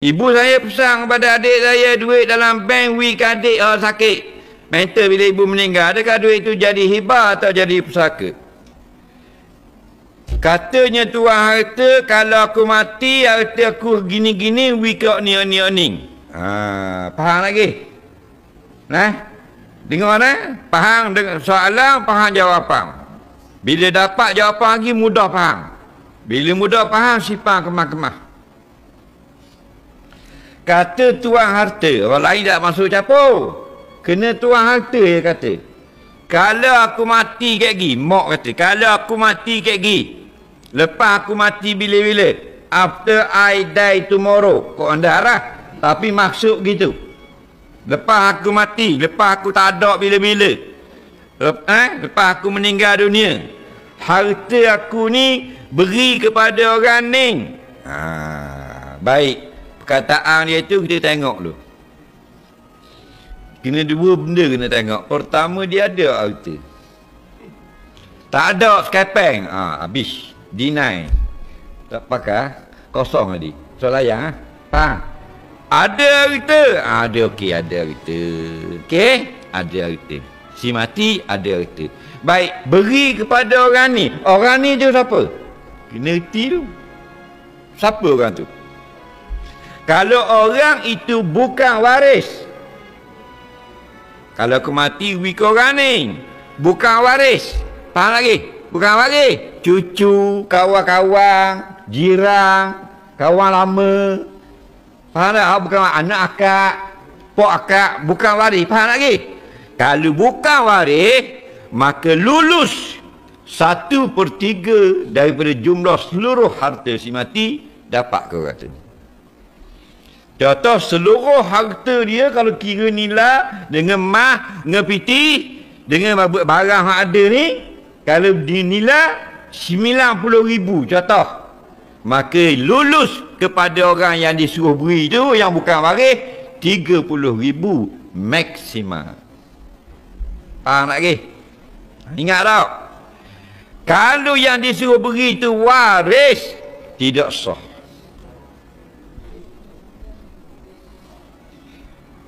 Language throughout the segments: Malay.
Ibu saya pesan kepada adik saya duit dalam bank week adik sakit mental bila ibu meninggal. Adakah duit itu jadi hibah atau jadi pusaka? Katanya tuan harta, kalau aku mati harta aku gini-gini week ni. Faham lagi? Nah, dengar faham dengan soalan, faham jawapan. Bila dapat jawapan lagi mudah faham. Bila mudah faham simpan kemah-kemah. Kata tuan harta, orang lain tak masuk campur. Kena tuan harta dia kata. Kalau aku mati kat gi, mak kata, kalau aku mati kat gi, lepas aku mati bila-bila, after I die tomorrow, kau anda arah, tapi maksud gitu. Lepas aku mati, lepas aku tak ada bila-bila, lepas aku meninggal dunia, harta aku ni beri kepada orang ni. Baik, perkataan dia tu kita tengok dulu. Kena dua benda kena tengok. Pertama, dia ada harta. Tak ada sekepeng, habis. Deny. Tak pakai, kosong tadi. So layan, faham? Ada harta, ada okey, ada harta. Okey, ada harta. Si mati ada harta. Baik, beri kepada orang ni. Orang ni tu siapa? Kena reti tu. Siapa orang tu? Kalau orang itu bukan waris, kalau aku mati week orang ni bukan waris, faham lagi? Bukan waris, cucu, kawan-kawan, jiran, kawan lama, faham tak? Bukan anak akak, pok akak, bukan waris, faham lagi? Kalau bukan waris, maka lulus 1/3 daripada jumlah seluruh harta si mati dapat ke kata. Contoh, seluruh harta dia kalau kira nilai dengan mah, dengan piti, dengan barang yang ada ni, kalau dinilai 90,000 contoh, maka lulus kepada orang yang disuruh beri tu yang bukan waris 30,000 maksimal. Faham tak lagi? Ingat tak? Kalau yang disuruh beri tu waris, tidak sah.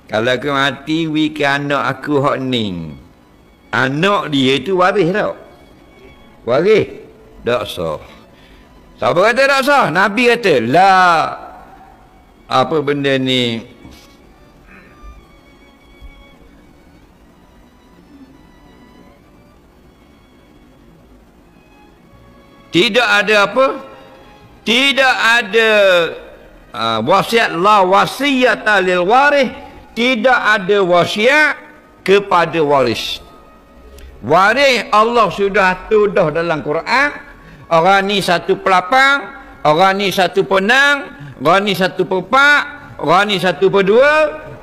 Kalau aku mati, wiki anak aku hak ni, anak dia tu waris tak? Waris? Tak sah. Siapa kata tak sah? Nabi kata, lah, apa benda ni? Tidak ada apa? Tidak ada wasiat la wasiyata lil waris. Tidak ada wasiat kepada waris. Waris Allah sudah atur dah dalam Quran. Orang ni 1/8, orang ni 1/6, orang ni 1/4, orang ni 1/2,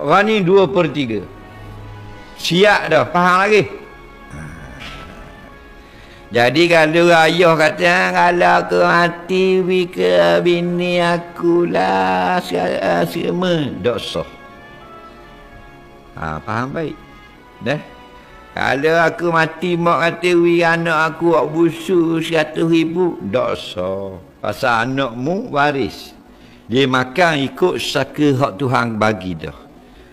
orang ni 2/3. Siap dah, faham lagi? Jadi kalau ayah kata, kalau aku mati ke bini aku lah semua, tak sah. Faham baik? Dah? Kalau aku mati mak kata anak aku buat busuk 100,000, tak sah. Pasal anakmu waris. Dia makan ikut saka hak Tuhan bagi dah.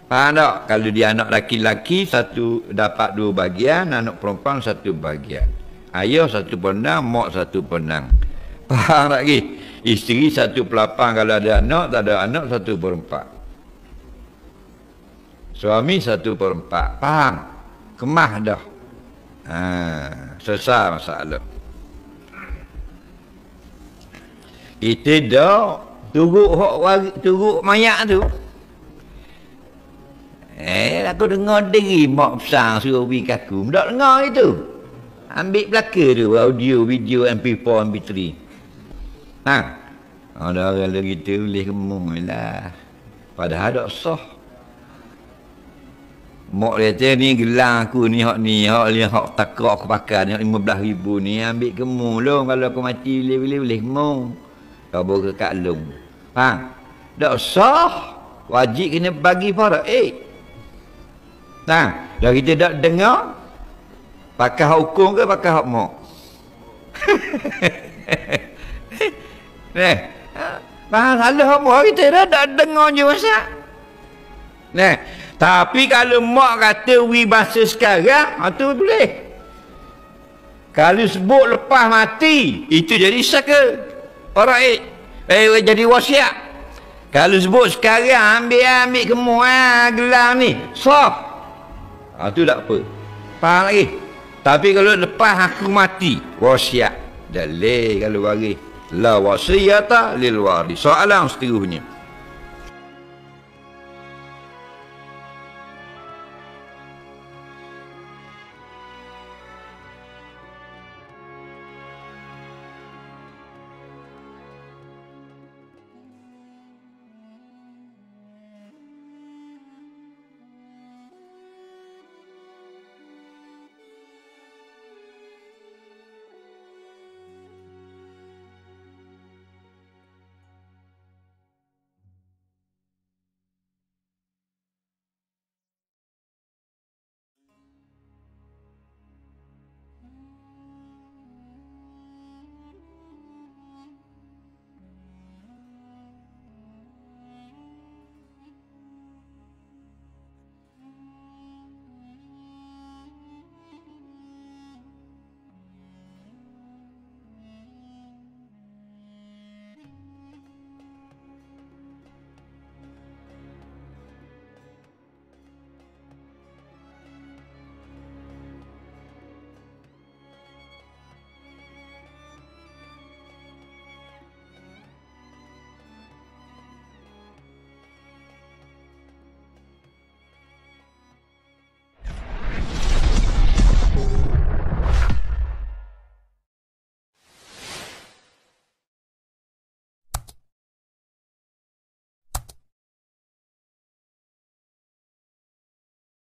Faham tak? Kalau dia anak laki-laki, satu dapat 2 bahagian, anak perempuan 1 bahagian. Ayah 1/6, mak 1/6. Faham tak lagi? Isteri 1/8 kalau ada anak, tak ada anak 1/4. Suami 1/4. Faham? Kemah dah. Selesai masalah. Kita dah turut mayat tu. Aku dengar diri mak besar suruh beri kaku. Tak dengar itu. Ambil belakang tu, audio, video, MP4, MP3. Ada orang lagi tu boleh kemung lah. Padahal tak sah. Mak dia ni gelang aku ni, hak takrak aku pakai ni, 15,000 ni, ambil kemung long. Kalau aku mati boleh kemung. Kau bawa ke Kak Long. Faham? Tak sah. Wajib kena bagi faraid. Dah kita tak dengar, pakai hak hukum ke pakai hak mak? salah apa kita dah dengar je masak. Nah, tapi kalau mak kata wi bahasa sekarang, tu boleh. Kalau sebut lepas mati, itu jadi saka. Alright. Jadi wasiat. Kalau sebut sekarang, ambil kemuan gelang ni. Soft. Tu tak apa. Faham lagi? Tapi kalau lepas aku mati, wasiat. Dalil kalau waris. La wasiyata lil waris. Soalan seterusnya.